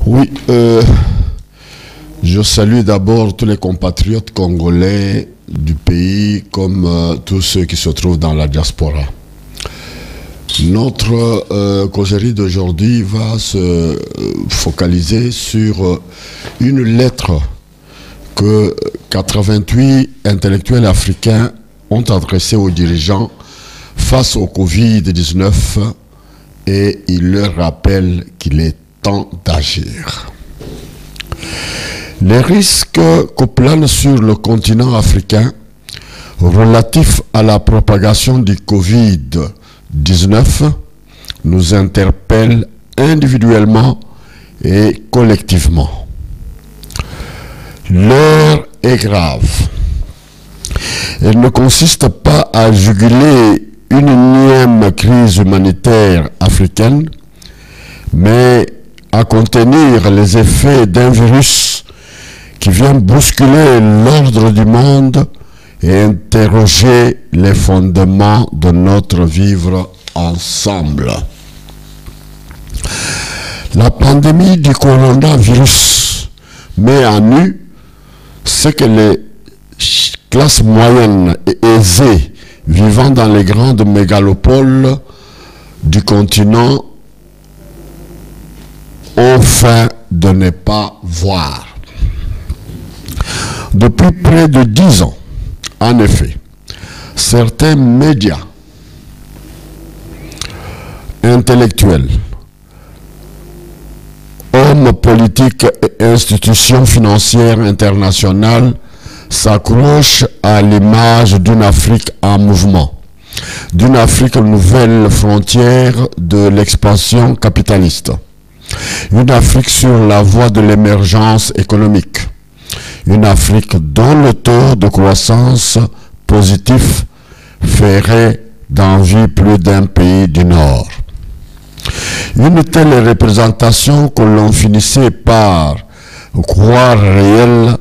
Oui, je salue d'abord tous les compatriotes congolais du pays comme tous ceux qui se trouvent dans la diaspora. Notre causerie d'aujourd'hui va se focaliser sur une lettre que 88 intellectuels africains ont adressée aux dirigeants face au Covid-19 et ils leur rappellent qu'il est temps d'agir. Les risques que planent sur le continent africain relatifs à la propagation du Covid-19 nous interpellent individuellement et collectivement. L'heure est grave. Elle ne consiste pas à juguler une énième crise humanitaire africaine, mais à contenir les effets d'un virus qui vient bousculer l'ordre du monde et interroger les fondements de notre vivre ensemble. La pandémie du coronavirus met à nu ce que les classes moyennes et aisées vivant dans les grandes mégalopoles du continent ont faim de ne pas voir. Depuis près de 10 ans, en effet, certains médias intellectuels, hommes politiques et institutions financières internationales s'accrochent à l'image d'une Afrique en mouvement, d'une Afrique nouvelle frontière de l'expansion capitaliste, une Afrique sur la voie de l'émergence économique, une Afrique dont le taux de croissance positif ferait d'envie plus d'un pays du Nord. Une telle représentation que l'on finissait par croire réelle,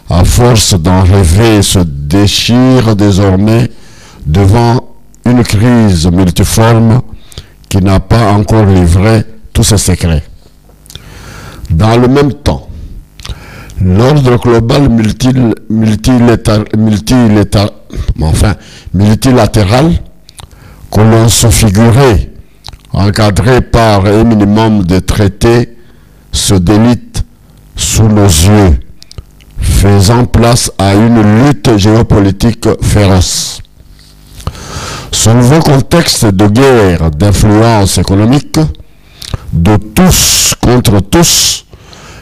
à force d'en rêver, se déchire désormais devant une crise multiforme qui n'a pas encore livré tous ses secrets. Dans le même temps, l'ordre global multilatéral que l'on se figurait, encadré par un minimum de traités, se délite sous nos yeux, faisant place à une lutte géopolitique féroce. Ce nouveau contexte de guerre d'influence économique, de tous contre tous,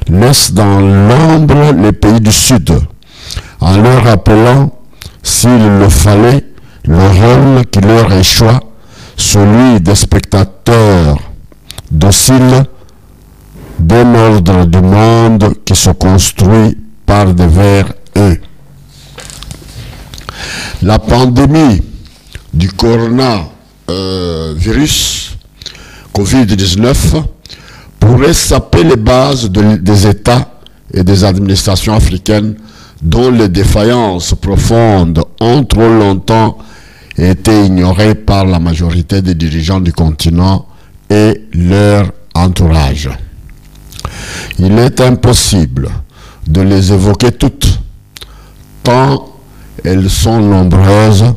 laisse dans l'ombre les pays du Sud, en leur rappelant, s'il le fallait, le rôle qui leur échoit, celui des spectateurs dociles d'un ordre du monde qui se construit par devers eux. La pandémie du coronavirus, Covid-19, pourrait saper les bases des États et des administrations africaines dont les défaillances profondes ont trop longtemps été ignorées par la majorité des dirigeants du continent et leur entourage. Il est impossible de les évoquer toutes, tant elles sont nombreuses: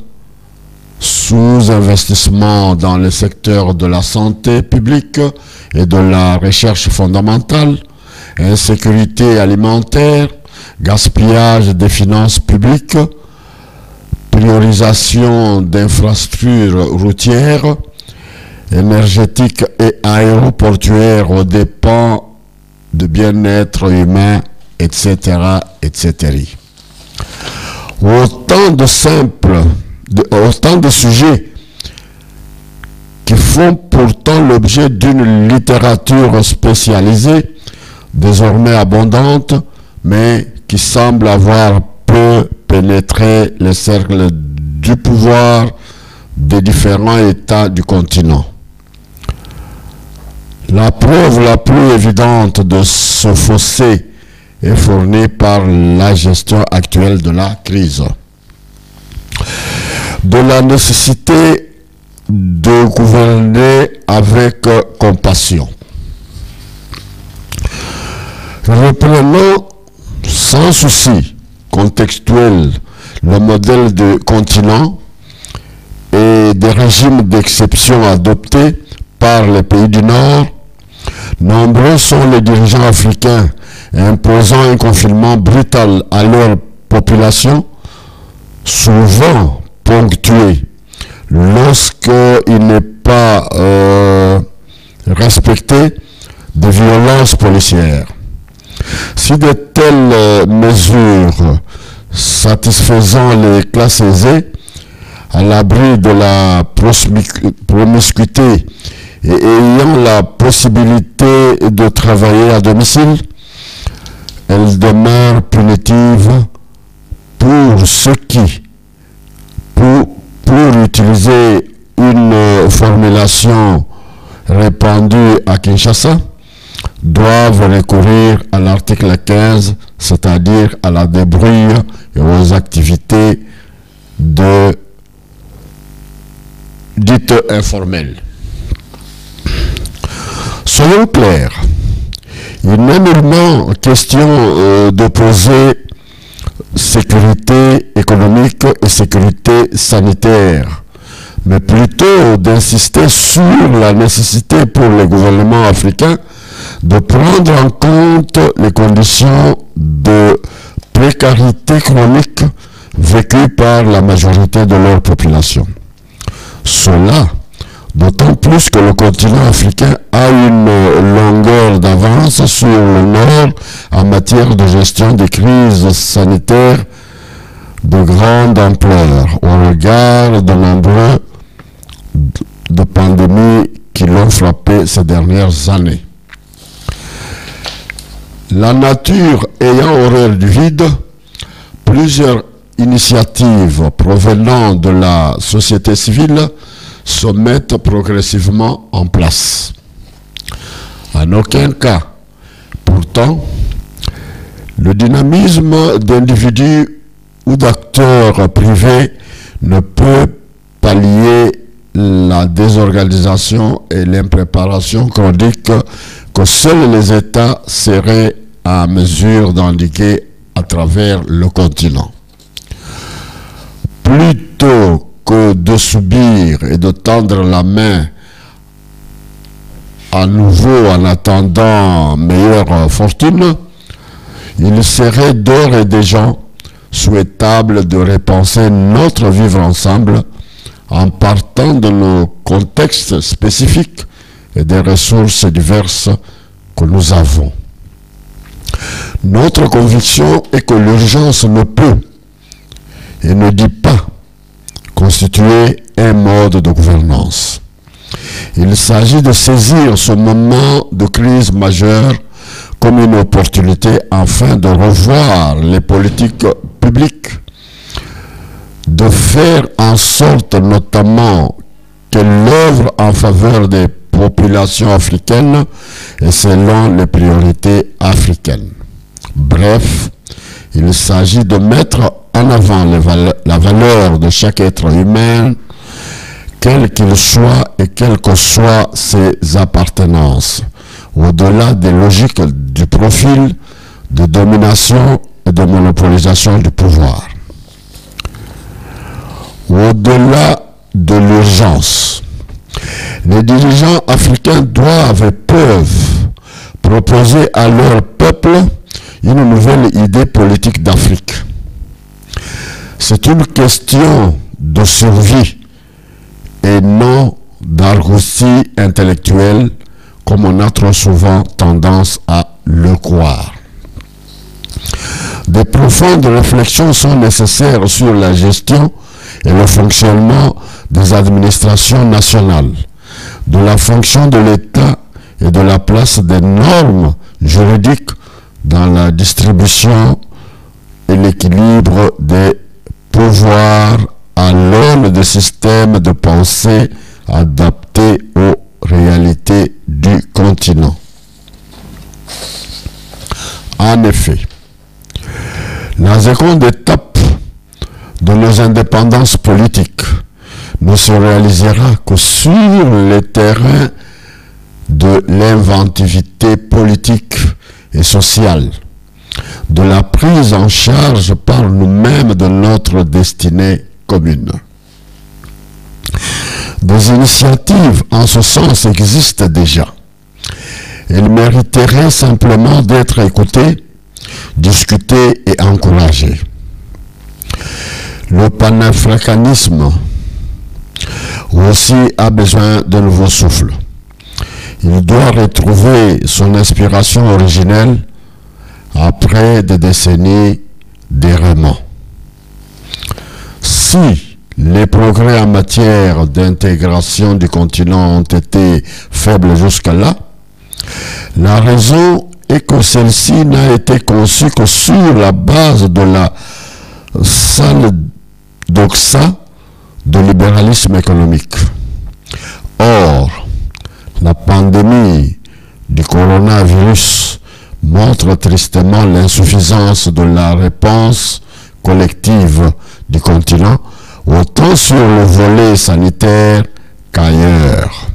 sous-investissement dans le secteur de la santé publique et de la recherche fondamentale, insécurité alimentaire, gaspillage des finances publiques, priorisation d'infrastructures routières, énergétiques et aéroportuaires aux dépens de bien-être humain, etc., etc. Autant de sujets qui font pourtant l'objet d'une littérature spécialisée, désormais abondante, mais qui semble avoir peu pénétré les cercles du pouvoir des différents États du continent. La preuve la plus évidente de ce fossé est fournie par la gestion actuelle de la crise. De la nécessité de gouverner avec compassion. Reprenons sans souci contextuel le modèle de continent et des régimes d'exception adoptés par les pays du Nord. Nombreux sont les dirigeants africains imposant un confinement brutal à leur population, souvent ponctué lorsqu'il n'est pas respecté de violences policières. Si de telles mesures satisfaisant les classes aisées, à l'abri de la promiscuité et ayant la possibilité de travailler à domicile, elles demeurent punitives pour ceux qui, pour utiliser une formulation répandue à Kinshasa, doivent recourir à l'article 15, c'est-à-dire à la débrouille et aux activités dites informelles. Soyons clairs, il n'est nullement question d'opposer sécurité économique et sécurité sanitaire, mais plutôt d'insister sur la nécessité pour les gouvernements africains de prendre en compte les conditions de précarité chronique vécues par la majorité de leur population. Cela, d'autant plus que le continent africain a une longueur d'avance sur le Nord en matière de gestion des crises sanitaires de grande ampleur, au regard de nombreux de pandémies qui l'ont frappé ces dernières années. La nature ayant horreur du vide, plusieurs initiatives provenant de la société civile se mettent progressivement en place. En aucun cas, pourtant, le dynamisme d'individus ou d'acteurs privés ne peut pallier la désorganisation et l'impréparation chronique que seuls les États seraient en mesure d'endiguer à travers le continent. Plutôt que de subir et de tendre la main à nouveau en attendant meilleure fortune, il serait d'ores et déjà souhaitable de repenser notre vivre ensemble en partant de nos contextes spécifiques et des ressources diverses que nous avons. Notre conviction est que l'urgence ne peut et ne dit pas constituer un mode de gouvernance. Il s'agit de saisir ce moment de crise majeure comme une opportunité afin de revoir les politiques publiques, de faire en sorte notamment qu'elles œuvrent en faveur des populations africaines et selon les priorités africaines. Bref, il s'agit de mettre en avant la valeur de chaque être humain, quel qu'il soit et quelles que soient ses appartenances, au-delà des logiques du profil, de domination et de monopolisation du pouvoir. Au-delà de l'urgence, les dirigeants africains doivent et peuvent proposer à leur peuple une nouvelle idée politique d'Afrique. C'est une question de survie et non d'argossie intellectuelle comme on a trop souvent tendance à le croire. Des profondes réflexions sont nécessaires sur la gestion et le fonctionnement des administrations nationales, de la fonction de l'État et de la place des normes juridiques dans la distribution et l'équilibre des pouvoirs à l'aune de systèmes de pensée adaptés aux réalités du continent. En effet, la seconde étape de nos indépendances politiques ne se réalisera que sur le terrain de l'inventivité politique et sociale, de la prise en charge par nous-mêmes de notre destinée commune. Des initiatives en ce sens existent déjà. Elles mériteraient simplement d'être écoutées, discutées et encouragées. Le panafricanisme aussi a besoin de nouveau souffle. Il doit retrouver son inspiration originelle après des décennies d'errement. Si les progrès en matière d'intégration du continent ont été faibles jusqu'à là, la raison est que celle-ci n'a été conçue que sur la base de la salle doxa de libéralisme économique. Or, la pandémie du coronavirus montre tristement l'insuffisance de la réponse collective du continent, autant sur le volet sanitaire qu'ailleurs.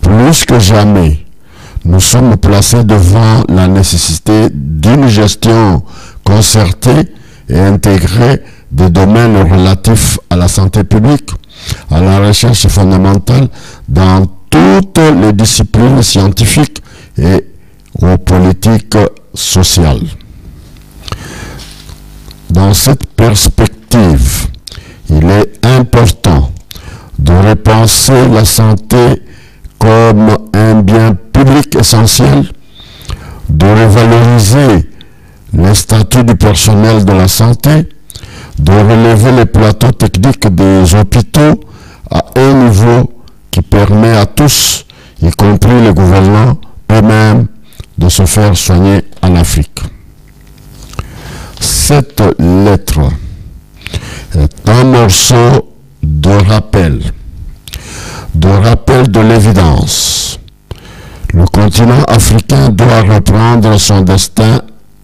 Plus que jamais, nous sommes placés devant la nécessité d'une gestion concertée et intégrée des domaines relatifs à la santé publique, à la recherche fondamentale dans toutes les disciplines scientifiques et aux politiques sociales. Dans cette perspective, il est important de repenser la santé comme un bien public essentiel, de revaloriser le statut du personnel de la santé, de relever les plateaux techniques des hôpitaux à un niveau qui permet à tous, y compris les gouvernants eux-mêmes, de se faire soigner en Afrique. Cette lettre est un morceau de rappel de l'évidence. Le continent africain doit reprendre son destin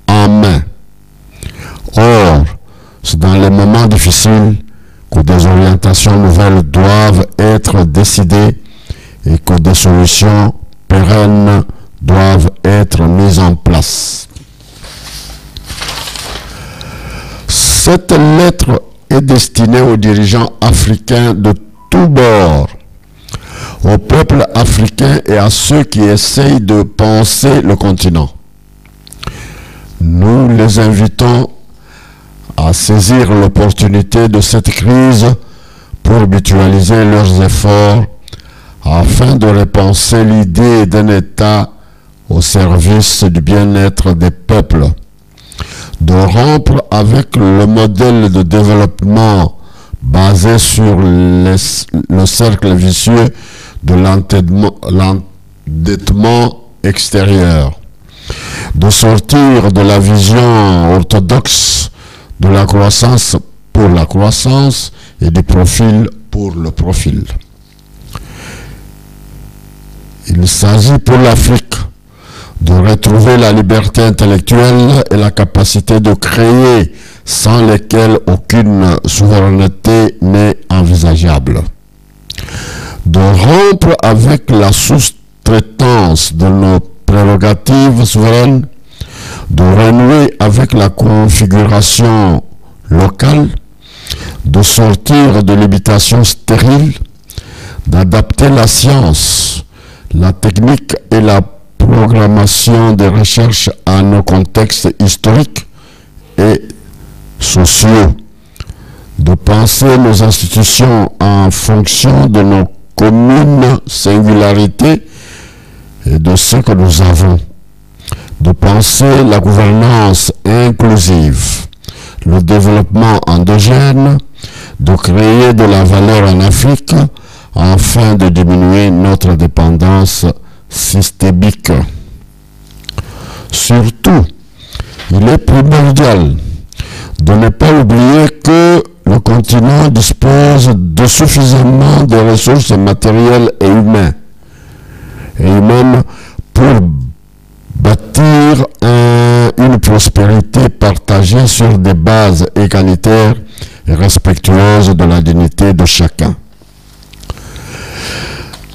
en main. Or, c'est dans les moments difficiles que des orientations nouvelles doivent être décidées et que des solutions pérennes doivent être mises en place. Cette lettre est destinée aux dirigeants africains de tous bords, au peuple africain et à ceux qui essayent de penser le continent. Nous les invitons à saisir l'opportunité de cette crise pour mutualiser leurs efforts afin de repenser l'idée d'un État au service du bien-être des peuples, de rompre avec le modèle de développement basé sur le cercle vicieux de l'endettement extérieur, de sortir de la vision orthodoxe de la croissance pour la croissance et du profil pour le profil. Il s'agit pour l'Afrique de retrouver la liberté intellectuelle et la capacité de créer sans lesquelles aucune souveraineté n'est envisageable. De rompre avec la sous-traitance de nos prérogatives souveraines, de renouer avec la configuration locale, de sortir de l'imitation stérile, d'adapter la science, la technique et la programmation des recherches à nos contextes historiques et sociaux, de penser nos institutions en fonction de nos communes singularités et de ce que nous avons, de penser la gouvernance inclusive, le développement endogène, de créer de la valeur en Afrique afin de diminuer notre dépendance systémique. Surtout, il est primordial de ne pas oublier que le continent dispose de suffisamment de ressources matérielles et humaines pour bâtir une prospérité partagée sur des bases égalitaires et respectueuses de la dignité de chacun.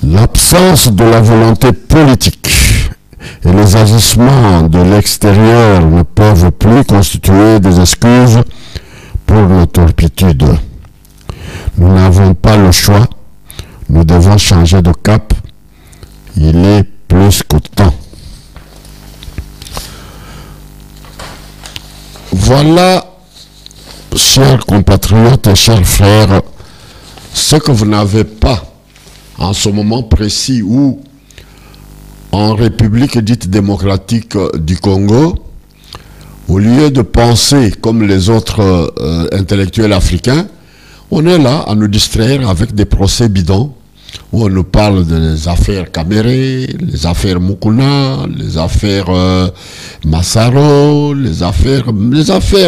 L'absence de la volonté politique agissements de l'extérieur ne peuvent plus constituer des excuses pour nos turpitudes. Nous n'avons pas le choix. Nous devons changer de cap. Il est plus que temps. Voilà, chers compatriotes et chers frères, ce que vous n'avez pas en ce moment précis où, en République dite démocratique du Congo, au lieu de penser comme les autres intellectuels africains, on est là à nous distraire avec des procès bidons où on nous parle des affaires Caméré, les affaires Mukuna, les affaires Massaro, les affaires,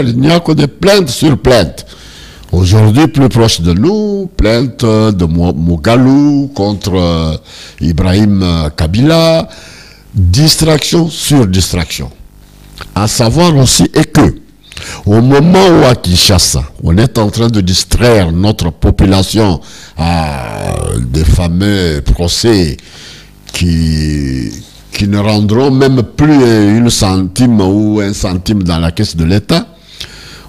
il n'y a que des plaintes sur plaintes. Aujourd'hui, plus proche de nous, plainte de Mogalou contre Ibrahim Kabila, distraction sur distraction. À savoir aussi est que, au moment où à Kinshasa, on est en train de distraire notre population à des fameux procès qui ne rendront même plus une centime ou un centime dans la caisse de l'État,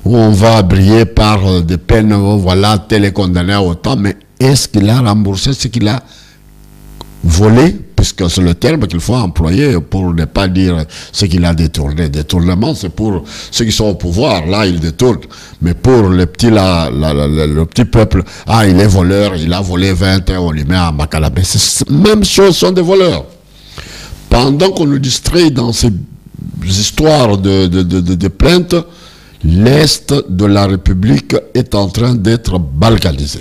où on va briller par des peines, voilà, tel est condamné à autant, mais est-ce qu'il a remboursé ce qu'il a volé, puisque c'est le terme qu'il faut employer pour ne pas dire ce qu'il a détourné. Détournement, c'est pour ceux qui sont au pouvoir, là, ils détournent. Mais pour le petit peuple, ah, il est voleur, il a volé 20 ans, on lui met à Makalabé. C'est même chose, sont des voleurs. Pendant qu'on nous distrait dans ces histoires de plaintes, l'Est de la République est en train d'être balkanisé.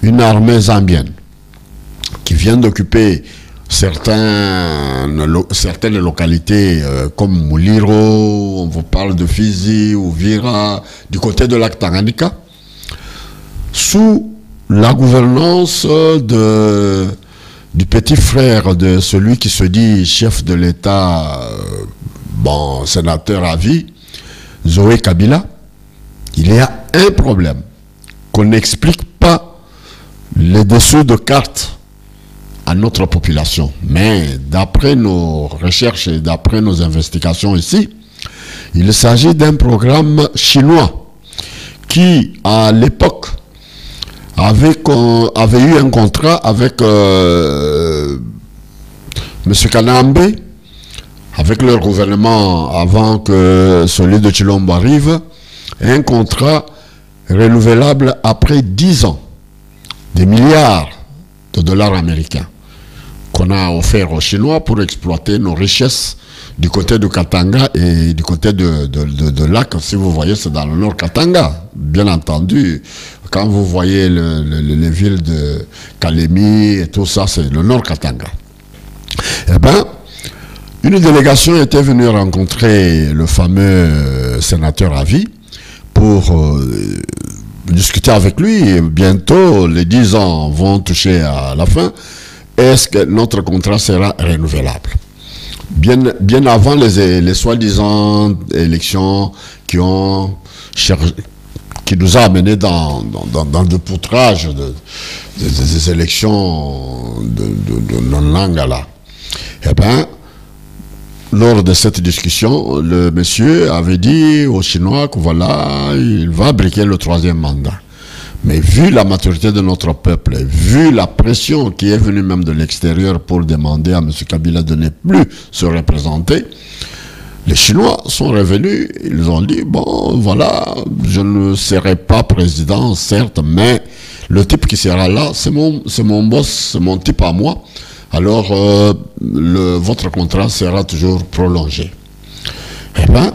Une armée zambienne qui vient d'occuper certaines localités comme Muliro, on vous parle de Fizi, Uvira, du côté de lac Tanganyika, sous la gouvernance du petit frère de celui qui se dit chef de l'État, bon, sénateur à vie, Zoé Kabila. Il y a un problème qu'on n'explique pas les dessous de cartes à notre population. Mais d'après nos recherches et d'après nos investigations ici, il s'agit d'un programme chinois qui, à l'époque, avait eu un contrat avec M. Kanambe, avec leur gouvernement avant que celui de Chilombo arrive, un contrat renouvelable après 10 ans, des milliards de dollars américains qu'on a offert aux Chinois pour exploiter nos richesses du côté de Katanga et du côté de lac. Si vous voyez, c'est dans le nord Katanga, bien entendu. Quand vous voyez les villes de Kalemi et tout ça, c'est le nord Katanga. Eh bien, une délégation était venue rencontrer le fameux sénateur à vie pour discuter avec lui. Et bientôt, les 10 ans vont toucher à la fin. Est-ce que notre contrat sera renouvelable? Bien avant les soi-disant élections qui nous a amenés dans le poutrage des élections de Nangala. Eh bien, lors de cette discussion, le monsieur avait dit aux Chinois que voilà, il va briquer le 3e mandat. Mais vu la maturité de notre peuple, vu la pression qui est venue même de l'extérieur pour demander à M. Kabila de ne plus se représenter, les Chinois sont revenus, ils ont dit, bon, voilà, je ne serai pas président, certes, mais le type qui sera là, c'est mon boss, c'est mon type à moi. Alors, votre contrat sera toujours prolongé. Eh bien,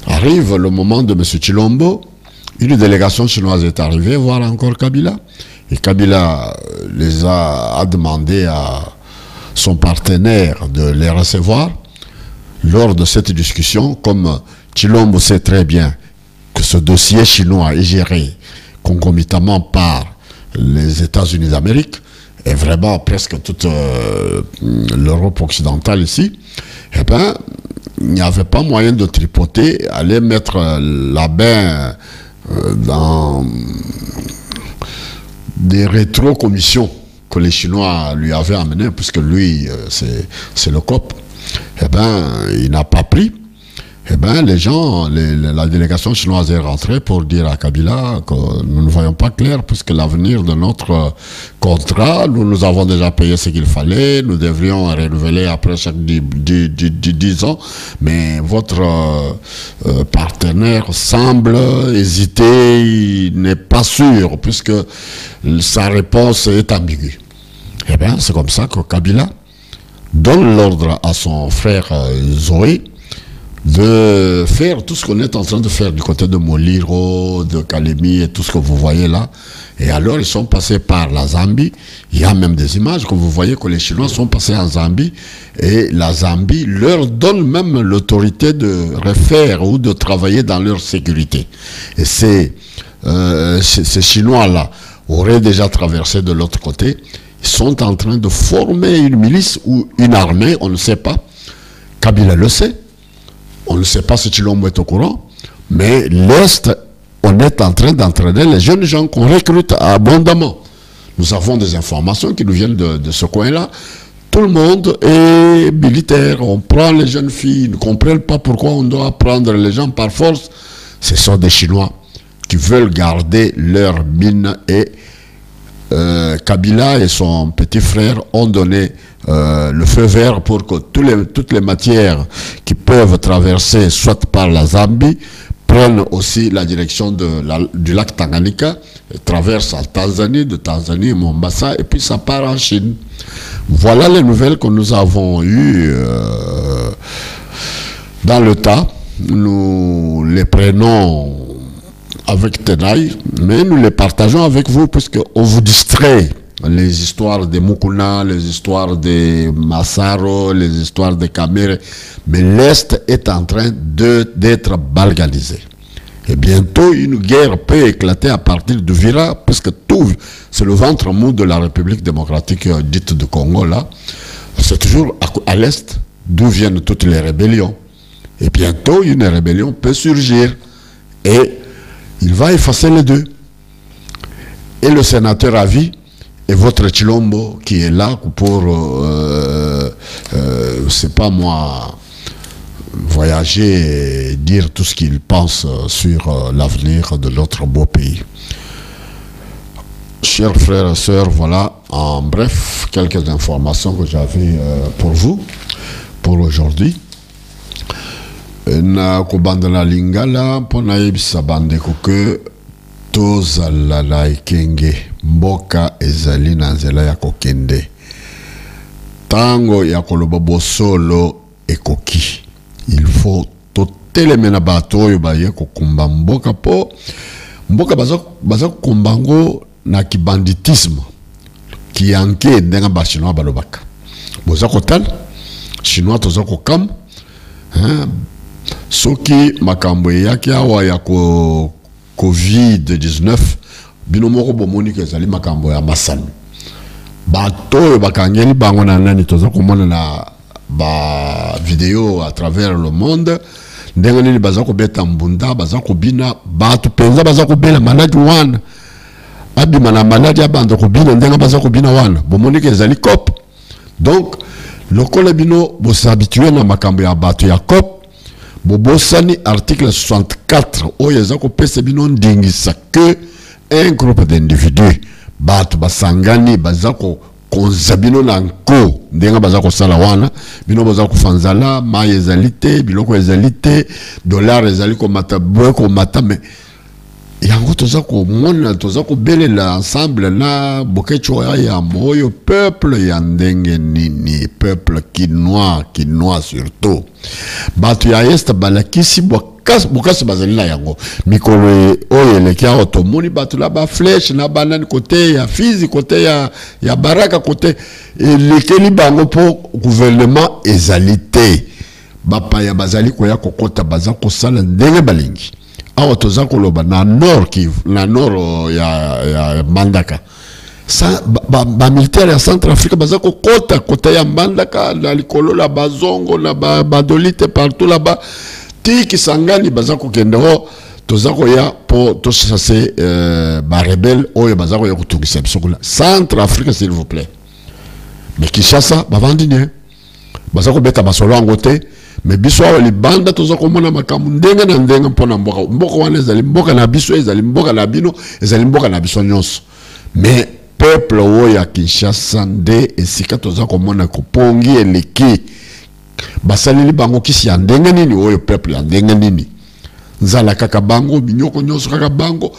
arrive le moment de M. Chilombo, une délégation chinoise est arrivée voir encore Kabila. Et Kabila a demandé à son partenaire de les recevoir. Lors de cette discussion, comme Chilombo sait très bien que ce dossier chinois est géré concomitamment par les États-Unis d'Amérique, et vraiment presque toute l'Europe occidentale ici, eh bien, il n'y avait pas moyen de tripoter, aller mettre la main dans des rétro-commissions que les Chinois lui avaient amenées, puisque lui, c'est le COP. eh ben, il n'a pas pris. Eh bien, les gens, la délégation chinoise est rentrée pour dire à Kabila que nous ne voyons pas clair, puisque l'avenir de notre contrat, nous avons déjà payé ce qu'il fallait, nous devrions renouveler après chaque 10 ans, mais votre partenaire semble hésiter, il n'est pas sûr, puisque sa réponse est ambiguë. Eh bien, c'est comme ça que Kabila donne l'ordre à son frère Zoé de faire tout ce qu'on est en train de faire du côté de Moliro, de Kalemi et tout ce que vous voyez là. Et alors ils sont passés par la Zambie. Il y a même des images que vous voyez que les Chinois sont passés en Zambie et la Zambie leur donne même l'autorité de refaire ou de travailler dans leur sécurité. Et ces Chinois-là auraient déjà traversé de l'autre côté. Ils sont en train de former une milice ou une armée, on ne sait pas. Kabila le sait. On ne sait pas si Tshilombo est au courant, mais l'Est, on est en train d'entraîner les jeunes gens qu'on recrute abondamment. Nous avons des informations qui nous viennent de ce coin-là. Tout le monde est militaire, on prend les jeunes filles, ils ne comprennent pas pourquoi on doit prendre les gens par force. Ce sont des Chinois qui veulent garder leur mine et Kabila et son petit frère ont donné le feu vert pour que toutes les matières qui peuvent traverser soit par la Zambie prennent aussi la direction du lac Tanganyika, traversent en Tanzanie, de Tanzanie, Mombasa, et puis ça part en Chine. Voilà les nouvelles que nous avons eues dans le tas. Nous les prenons avec tenaille, mais nous les partageons avec vous puisqu'on vous distrait. Les histoires de Mukuna, les histoires de Massaro, les histoires de Kamere. Mais l'Est est en train d'être balganisé. Et bientôt, une guerre peut éclater à partir de Vira, puisque tout, c'est le ventre mou de la République démocratique dite du Congo, là. C'est toujours à l'Est d'où viennent toutes les rébellions. Et bientôt, une rébellion peut surgir. Et il va effacer les deux. Et le sénateur à vie, et votre Tshilombo qui est là pour, c'est pas moi, voyager et dire tout ce qu'il pense sur l'avenir de notre beau pays. Chers frères et sœurs, voilà en bref quelques informations que j'avais pour vous, pour aujourd'hui. Na kobandana lingala mpona yebisa bandeko ke tozala na ekenge mboka ezali na nzela ya kokende tango ya koloba bosolo ekoki il faut totelemena bato oyo baye kokumba mboka po mboka baza kokumba ngo na kibanditisme kiyanke ndenga ba chinois balobaka boza kotala chinois toza kokam soki makambo yaki awa ya COVID-19 bino moko bomoni ke ezali makambo ya masano bato bakangeli bango na nani toza komona na ba vidéo à travers le monde ndenge nini baza kobeta mbunda baza kobina bato penza baza kobela maladi wana abima na maladi abanda kobina ndenge baza kobina wana bomoni ke ezali COP. Donc lokola bino bo s'habituer na makambo ya bato ya COP Bobosani article 64 oyo eza kopesa bino ndingisa que un groupe d'individus bato basangani bazako konzabino na nko ndenga bazako sala wana bino bazako fanzala ma ezalite biloko ezalite dollar ezaliko mata bweko mata me yango tozako mona tozako belela ensemble na bokecho ya moyo peuple ya ndenge nini peuple quinois surtout batu ya est balakisi bokasi bazalila yango mikolo oyo elekia otomoni batu la ba flèche na banane côté ya fizi côté ya baraka côté elekeli bango po gouvernement ezalité bapa ya bazali koya kokota bazako sala ndenge balingi awa toza koloba na nord Kivu na nord ya Mbandaka sa ba militaire ya Centrafrique baza kokota côté ya Mbandaka na likolo la bazongo na badolite partout là-bas tiki sangani baza kokende ho toza koya po to chasser ba rebelle oyo baza koya kutungisa biso kula Centrafrique s'il vous plaît mais Kinshasa bavandine bazako beta basolo angote mais biso wa libanda toza komona makambo ndenge na ndenge mpona mboka wana ezali mboka na biso ezali mboka na bino ezali mboka na biso nyonso mais peuple oyo ya Kinshasa nde esika toza komona kopongi eleki basaleli bango kisi ya ndenge nini oyo peuple ya ndenge nini nzala kaka bango binyoko nyonso kaka bango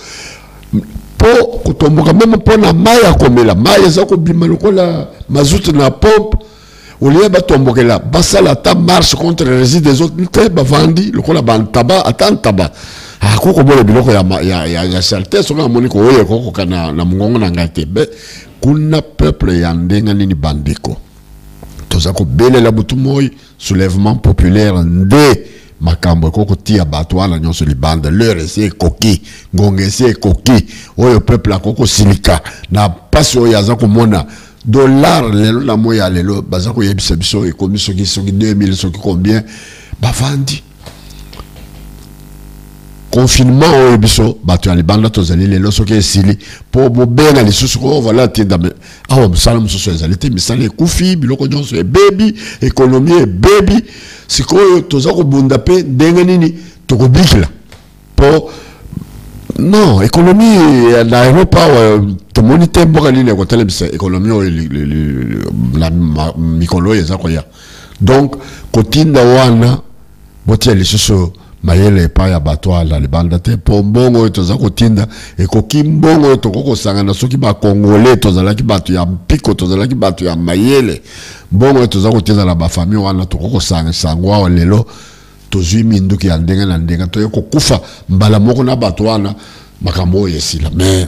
po kutomboka meme mpona mai ya komela mai eza kobima lokola mazout na pompe olie batombokela basala ta marche contre les résidus des autres te bavandi lokola bantaba atantaba akoko bole biloko ya saleté soka moni ko oye koko kana na mungongo na ngate be kuna peuple ya ndenga nini bandeko toza ko belela butu moy soulèvement populaire nde makambo koko tia bato wana nyonso libanda leur ese koki ngonge ese koki oyo peuple akoko silika na pasi oyo aza komona dollar lelo na moya lelo baza ko yebisa biso ekomi soki 2000 soki combien bavandi confinement oyo biso bato ya libanda tozali lelo soki esili po bobenga lisusu ko voilà tinda me awa musala mususu ezali te misala ekufi biloko nyonso ebebi économie ebebi sikoyo toza kobunda pe ndenge nini tokobikila po non économie na Europa tomoni te mboka nini ekotelemisa économie oyo la mikolo eza koya donc kotinda wana botia lisusu mayele pa ya bato ala libanda te po mbongo toza kotinda ekoki mbongo tokoko sangana soki ba congolais tozalaki bato ya mpiko tozalaki bato ya mayele mbongo toza kotinda na ba famille wana tokoko sangwa lelo tozwi minduki ya ndenge na ndenge to yoko kufa mbala moko na bato wana makambo yesila mais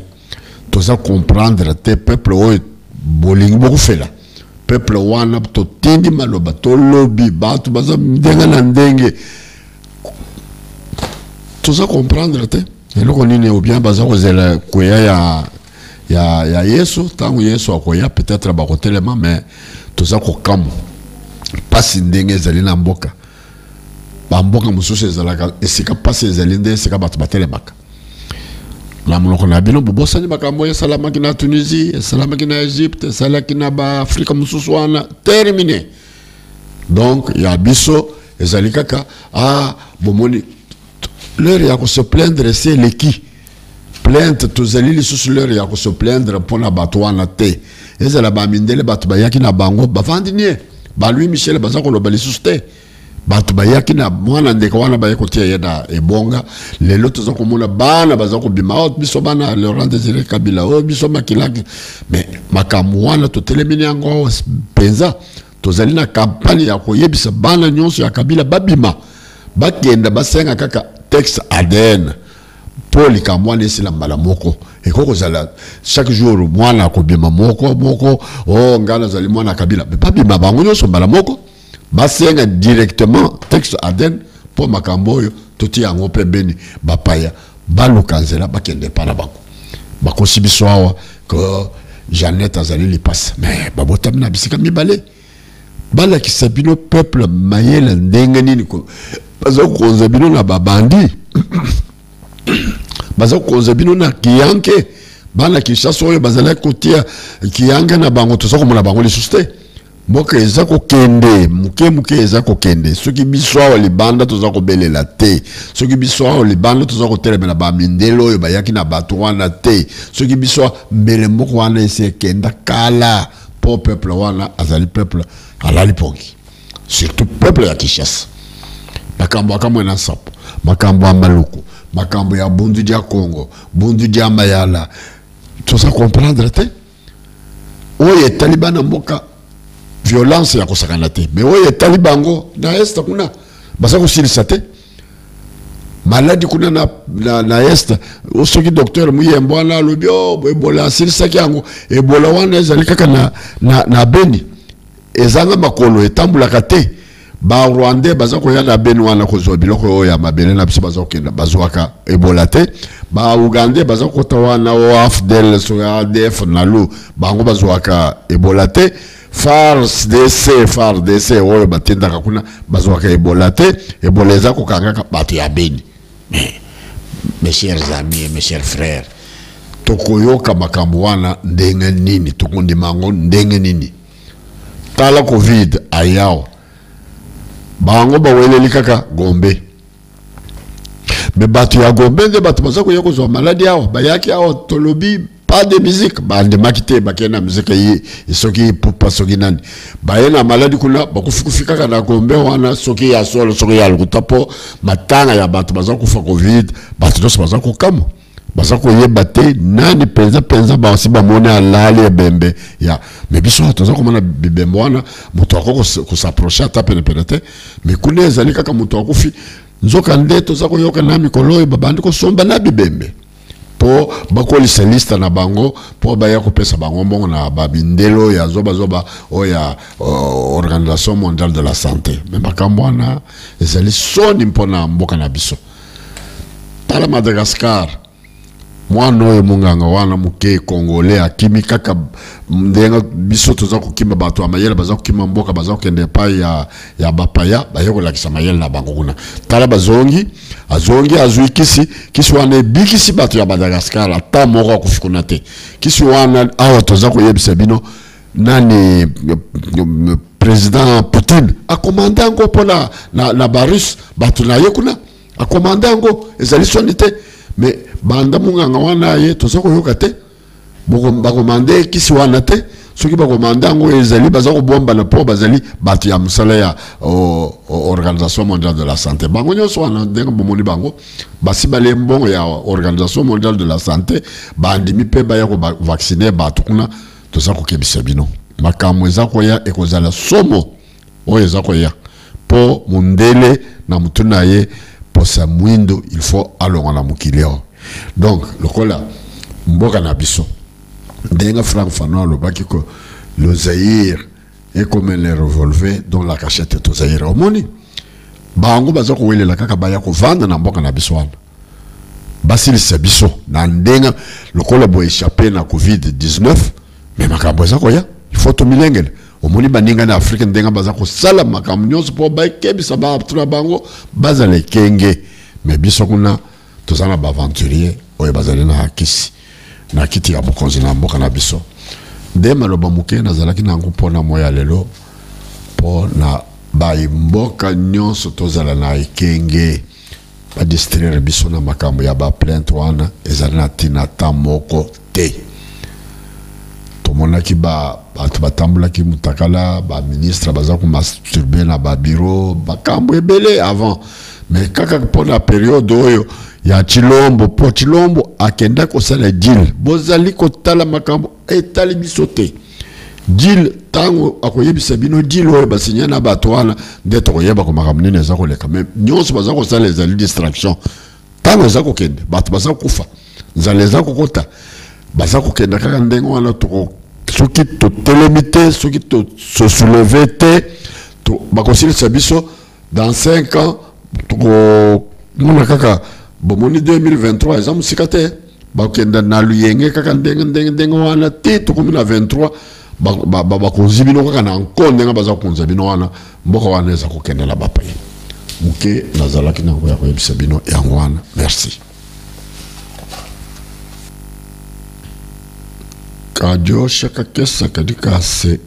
toza comprendre te peuple oyo bolingi bokufela peuple wana to tindi maloba to lobby bato baza ndenge na ndenge toza comprendre te eloko nini ou bien baza kozela koya ya Yesu tangu Yesu akoya peut-être bakotelema mais toza kokamu pasi ndenge ezali na mboka bamboka mususu ezalaka esika pasi ezali nde esika bato batelemaka la monoko na bino bobosani makambo esalamaki na Tunisie esalamaki na Egypte esalaki na ba Afrika mususu wana terminé donc ya biso ezali kaka bomoni l'heure ya ko se plaindre c'est leki plainte tozali lisusu l'heure ya ko se plaindre pona bato wana te ezala ba mindele bato bayaki na bango bavandi nie ba Louis Michel baza ko loba lisusu te bato bayaki na mwana ndeko wana bayeko tia yeda ebonga lelo toza komona bana baza ko bima biso bana Laurent Désiré Kabila biso makilaki mais makambo wana to telemini yango penza tozali na campagne ya koyebisa bana nyonso ya Kabila babima bakenda basenga kaka texte ADN pour les kamwana esila mbala moko ekoko zala chaque jour mwana akobima moko ngana zali mwana Kabila mais babima bango nyonso mbala moko basenga directement texte ADN pour makambo oyo toti yango pe beni bapaya balukanzela bakende pana bango bakosibiso awa que Jeannette azali lipasa mais babotami na bisika mibale bala kisabino peuple mayele ndenge nini ko bazo konza bino na babandi bazo konza bino na kiyanke bana Kinshasa oyo bazala kotia kiyange na bango toza komona bango lisusu te mboka eza kokende muke eza kokende soki biso awa libanda toza kobelela te soki biso awa libanda toza kotelemela bamindelo oyo bayaki na bato wana te soki biso mbele moko wana ese kenda kala po peuple wana azali peuple alali pongi surtout peuple ya Kinshasa makambo akamwe na sapo makambo ya maluku makambo ya bundu dia Congo bundu dia Mayala toza comprendre te oye talibana mboka violence ya kosakana te mais oye talibango na est kuna basa ko silisa te maladi kuna na est osoki docteur Muyembo na lobi ebola silisa kyango ebola wana ezali kaka na Beni ezanga makolo etambulaka te ba Rwandais baza ko yana Beni wana ko zo biloko oyo ya mabele na biso baza kokenda bazwaka ebola te ba Ugandais baza ko tawana o AFDL so ADF nalu bango bazwaka ebola te FARDC oyo batendaka kuna bazwaka ebola te ebola eza kokangaka bato ya Beni mes chers amis et mes chers frères tokoyoka makambo wana ndenge nini tokondima ngo ndenge nini tala covid ayao bango baweleli kaka Gombe. Mais batu ya Gombe de batu baza koya kozwa maladie awa bayaki awa tolobi pas de musique bande makite bakena musique yi isoki pupa soki nani bayena maladie kuna bakufika na Gombe wana soki ya solo soki ya lukutapo matanga ya batu baza kufa covid batu doso baza kokamo baza koyeba te nani penza basi bamone alali ebembe ya mais biso toza komona bibembo wana moto akoko s'approcher ata pene te mais kuna ezali kaka moto akufi nzoka nde toza koyoka na mikolo babandi ko somba na bibembe po bakolisa lista na bango po baya kopesa bango mbongo na babindelo ya zoba oya Organisation mondiale de la santé mais bakambwana ezali soni mpona mboka na biso tala Madagascar mwana oyo munganga wana muke Congolais akimi kaka ndenga biso toza kokima bato amayela baza kokima mboka baza kokende pa ya bapaya bayeko lakisa mayela na bango kuna tala bazongi azui kisi wana bikisi bato ya Madagascar ata moko akufikuna te kisi wana awa toza koyebisa bino nani président Poutine a commandé ngo pona na Barus bato na yekuna a commandé ngo ezali sonite mais banda munganga wana ye toza koyoka te bakomande kisi wana te soki bakomande ngo ezali baza kobomba na po bazali bato ya musala ya Organisation mondiale de la santé bango nyonso wana ndenga bomoni bango basi bale mbongo ya Organisation mondiale de la santé bandimi pe baya ko vacciner bato kuna toza kokebisa bino makambo eza koya ekozala somo oyo eza koya po mundele na mutuna ye posa mwindo il faut alonga na mukileo donc lokola mboka na biso denga Franck Fanon le baki ko le Zaïre est comme les revolver dont la cachette est au Zaïre omoni bango baza ko welela kaka baya ko vanda na mboka na biso wana basili se biso na ndenga lokola bo échapper na COVID-19 mais makambo eza koya il faut to milengele omoni baninga na Afrique ndenga baza ko sala makambo nyonso po ba kebisa ba tuna bango baza le kenge mais biso kuna tozana ba aventurier oyo bazali na kisi na kiti ya bokonzi na mboka na biso nde maloba muke nazalaki nango mpona moya lelo po na baimboka nyonso tozala na ekenge badistraire biso na makambo ya baplainte wana ezali na ntina ta moko te tomonaki bato batambolaki mutakala baministre baza komasturbe na babiro bakambo ebele avant mais kaka mpona periode oyo ya Chilombo po Chilombo akenda kosala deal bozali kotala makambo etali biso te deal tango akoyebisa bino deal oyo basinya na bato wana nde tokoyeba ko makambo nini eza koleka mais nyonso baza kosala ezali distraction tango eza kokende bato baza kufa nzala eza kokota baza kokenda kaka ndenge wana soki totelemi te soki tosoulever te bakosilisa biso dans 5 ans mona kaka bomoni 2023 eza musika te bakenda na luyenge kaka ndenge wana te tokomi na 23 bakonzi bino kaka na nko ndenge baza kokonza bino wana mboka wana eza kokendela bapaye muke nazalaki nango ya koyebisa bino yango wana merci kadio shaka kesa kadika se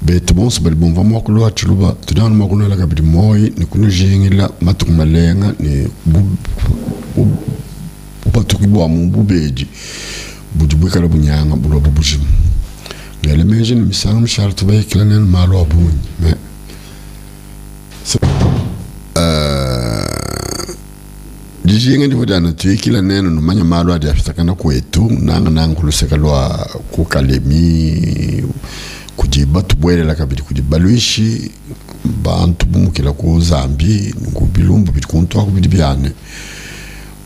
betu bonso bali bomva mokolo achiluba tudana mokolo la kabidi moyi ni kunu jingila matukumalenga ni upatukibu wa mbubeji bujibweka la bunyanga bulo bubujimu ngale meje ni misanga mshara tubaye kila nene malo abunyi me dijinga ndi vodana tuye kila nene numanya malo adi afitakana kwetu nanga kuluseka lwa kukalemi kujiba tubwele la kabidi kujibaluishi bantu bumukila ku Zambi ngubilumbu bitikuntu akubidi byane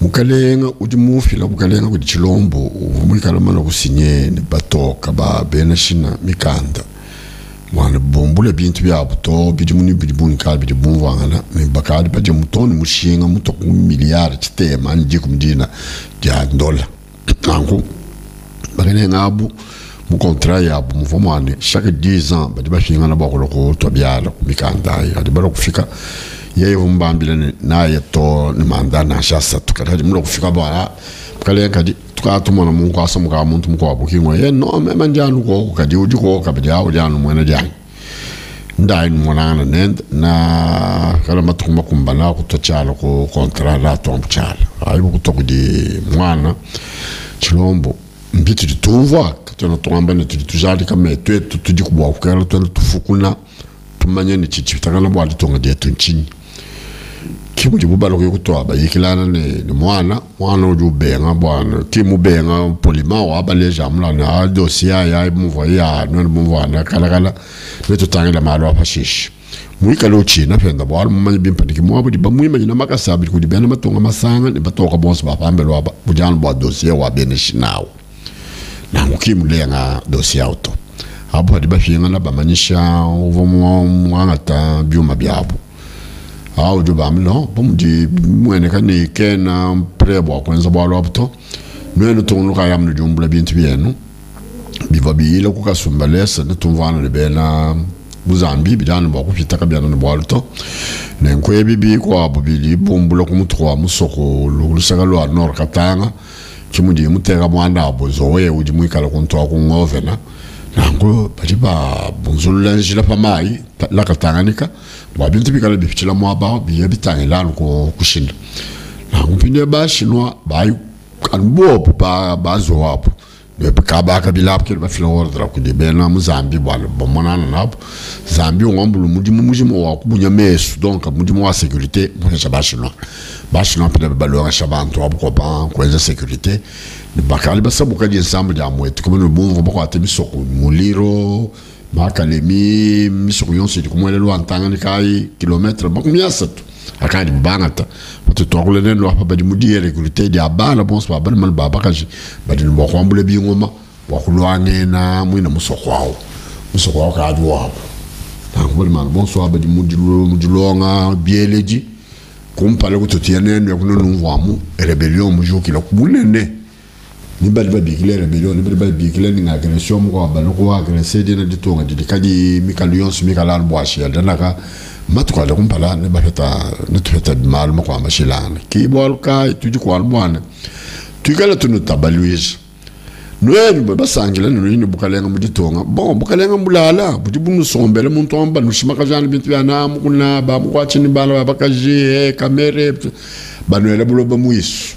mukalenga udi mufila mukalenga kudi Chilombo umukala mana kusinye ne batoka ba benashina mikanda mwana bombule bintu byabuto bidi muni bidi bunkala bidi bunvangana me bakadi baje mutoni mushinga mutoku miliyari chitema nje kumdina ya dola nangu bagene ngabu mu contrat ya bu muvomane chaque 10 ans badi bashinga na bakolo ko to byala kumikanda adi baro kufika yeye vumbambile na yeto ni mandana shasa tukataji mulo kufika bwana kale kadi tukatumona mungu asamuka muntu muko wabukingo ye no mema njanu ko kadi uji ko kabidi awo janu mwena jani ndai mwanana nend na kala matuma kumbana kutochala ko kontra la tombchala ayibo kutokudi mwana chilombo mbiti tuva katona tomba ne tujali kama twetu tudi kubwa kukala tufukuna tumanye ni chichi takana bwa litonga de tunchini kimu jibubalo kutoa bayikilana ne mwana ujubenga bwana timu benga polima wa baleja mlana dossier ya muvoya no muvana kala beto tangela malo apashishi mwika lo china penda bwala mumanyi bimpandiki mwabo di bamwima nyina makasabi kudi bena matonga masanga ne batoka bonse bapambelwa bujana bwa dossier wa benishinawo na mukimu lenga dossier auto abo di bafinga na bamanyisha uvomo mwangata byuma byabo awu jubamlo bumdi mwene kani kena prebo kwenza bwalo apto nwene tongluka yamnu jumbula bintu byenu bivabiyile kukasumbalesa netumvana libena buzambi bidana bwa kupitaka byana ne bwalto nenkwe bibi kwa bubili bumbula kumutwa musoko lusaka lwa nor katanga kimudi mutega mwanda abozowe uji mwikala kuntwa ku ngovena nango baliba bunzulula njila pamai la katanganika bwa bintu bikala bifichila mwaba biye bitangela ko kushinda nango pinde bashinwa bayi kanbo bazo wapo ne bakaba kabila kile bafila ordra ku dibena muzambi bwala bomonana nabo zambi ngombulu mujimo wa kubunya mesu donc mujimo wa sécurité mwana bashinwa pinde balonga shabantu abko ba kwenza sécurité ne bakali basabuka di ensemble ya mwetu comme le bon vont pas misoko muliro makalemi misoko yonse di kumwele lo antanga kai kilomètre bakumya satu akadi mbangata to tokule nendo apa badi mudi sécurité di abana bonse ba bana baba kaji badi mo kwambule bi ngoma wa kulwane na mwina musoko wao ka adwa ngol man bonso abadi mudi longa bieleji kumpale kutotia nendo yakuno nvamu rebellion mujoki la kubunene ni bali bikile rebellion ni bali bikile ni agression mo ba loko agresser dina ditonga dikadi mikalions mikalan boashi danaka matuka la kumpala ne bafeta ne tufeta mal mo kwa mashilana ki bolka tuji kwa albwana tukala tunu tabaluish noenu basangila no bukalenga muditonga bon bukalenga mulala budi bunu sombele muntu amba nushimaka jana bintu yana mukuna ba mukwachini bala bakaje kamere banuela buloba muisu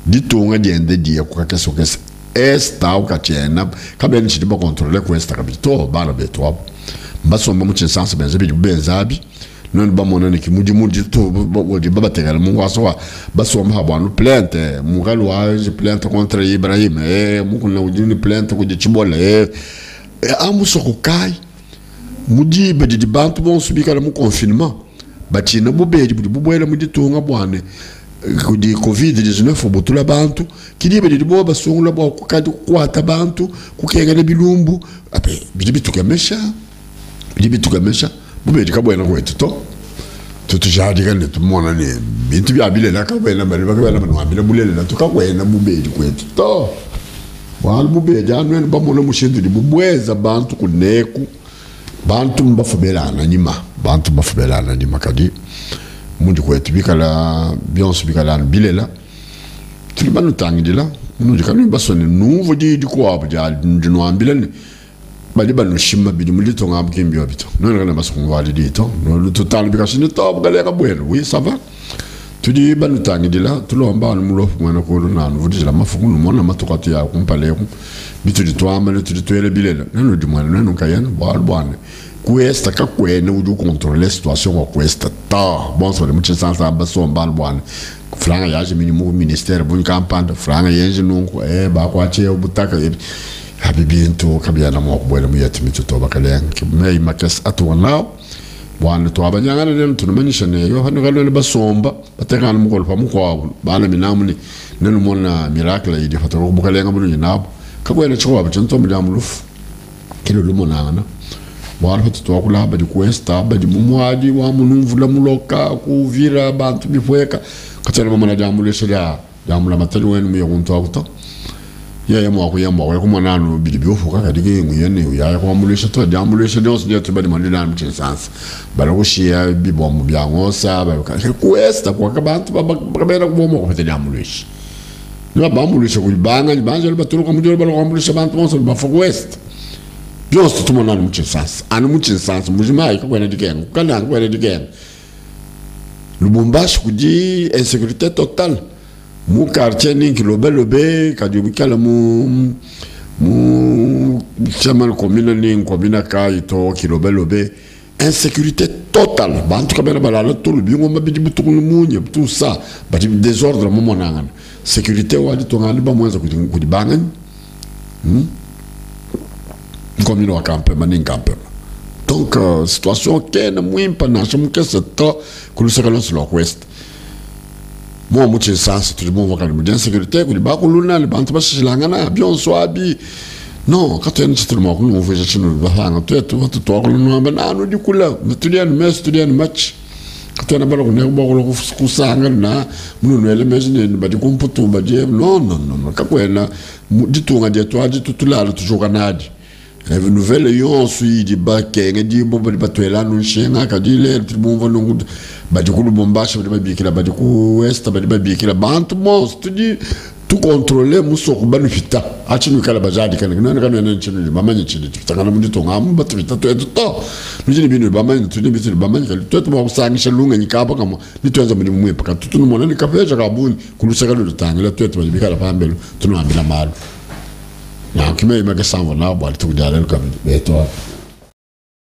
ditonga diende dia kwa keso kesa esta o kachena kabeni chidiba contrôler ko esta kabito bala beto basomba mu chinsansa benzabi benzabi non ba monane ki mudi to bodi baba tegala mu waso basomba habanu plainte mu galwa plainte contre Ibrahim mu kuna ujini plainte ko chibola amu soko kai mudi bedi di bantu bon subika mu confinement batina bobedi budi boboela mudi tonga bwane di covid-19 botula bantu kidibe di boba songula bo kukadi kwata bantu kukengele bilumbu ape bibitukemesha bubedi kabwena kwetu to jadi kale tumona ne bintu byabile la kabwena bali bakabela bana wabile bulele la tukakwena bubedi kwetu to wal bubedi anwen bamona mushindu di bubweza bantu kuneku bantu mbafubelana nyima kadi mundi kwetu bikala bionse bikala bilela tulibanu tangidila mundi kanu basone nouveau di ko abja ndino ambilane bali banu shima bidi mulito ngam kimbio bito non kana basongo wali dito no total bikashini to bugale ka bwelo oui ça va tudi banu tangidila tulomba mulofu mwana ko na nouveau la mafuku no mona matokati ya kumpale ku bitu di to amale tudi toele bilela non di mwana non kayan bal bwana kuesta ka kwene uju contrôler situation ko kuesta ta bon so de mucha sansa baso mbal bwana franga yaje minimum ministère bun campagne franga yenje nunko ba kwa che obutaka habibintu kabiyana mo kubwela muyati to bakalen kimei makas atwana bwana to abanyanga ne tunumanyisha ne yo hanu galwe basomba batekana mukolo pa mukwa bana minamuni nenu mona miracle idi fatako bukalenga bunu nabo kabwela chwa batanto mudamulufu kilo lumonana bwana fatu wakula badi kuesta badi mumwaji wa munumvula muloka kuvira bantu bifweka katana mama na jamule shira jamula matali wenu muyonto akuto ya mwa ko mwana no bidibyo fuka kadige nguyene ya ko mulesha to jamulesha no sinye to badi mandina mchensansa baloshia bibombo byangosa ba kuesta kwa kabantu babera kubomo ko jamulesha no bamulesha kulibanga banje batulu ko mudyo balomulesha bantu bonso ba fuwest Just to mon anu muchin sans mujimai ko kwena digen kana kwena digen Lubumbashi kudi insécurité totale. Mon quartier ni lobe kadibikala mu chaman commune ni commune ka ito lobe insécurité totale. Ba en tout cas bela bala tout le bingo mabidi butu munye tout ça ba désordre mo monanga. Sécurité wadi to ngani ba mwanza kudi bangan. Commune wa campe mani campe. Donc situation qui na muimpa na chamuke seto kulusakala sur l'ouest. Moi, je suis sens, tout le monde va dire insécurité, que les bas colonna, les bantes pas chez l'angana, bien soit bi. Non, quand tu es un petit moment, on veut chercher le bahang, tu es tout, nous du coup là, tu dis un match, tu dis un match. Quand tu as un ballon, on est au bord de l'angana, nous nous imaginer, bah du coup, pour tout, bah dire, non, quand on est là, dis tout, on dit toi, dis tout là, toujours un âge. Les nouvelles yon suit di baké ngadi bo ba batwela no shenga kadile tribun va no ba di ko Lubumbashi ba bikila ba di ko west ba bikila bantu mo studi tout contrôler muso ko banu fita achi no kala bajadi kana kana chini ba manya chini takana mu to ngam ba fita to to ni jini binu ba manya to ni bitu ba manya to to ba sangisha lunga ni kaba kama ni to nzamuni mu paka to no mona ni kapeja ka buni kulusaka lo tangela to to ba bikala pambelo to no ambila malu. Il y a un qui m'a dit que ça va, on va tout dire comme et toi.